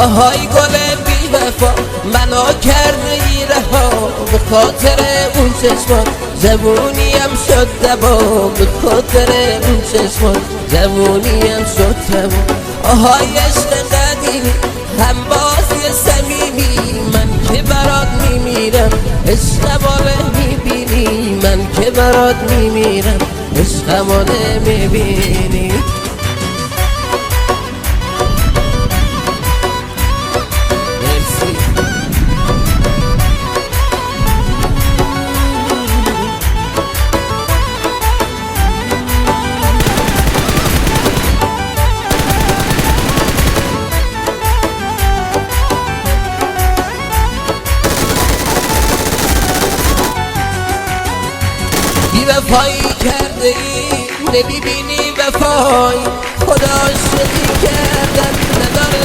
آهای گل بی وفا منو کرده ای رها، به خاطر اون چشمان جوونیم شد دبا، به خاطر اون چشمان جوونیم شد دبا. آهای عشق قدیمی همبازی صمیمی، من که برات میمیرم عشقمو میبینی، من که برات میمیرم عشقمو میبینی. بی وفایی کرده ای نمیبینی وفایی، خدا عاشقی کردن نداره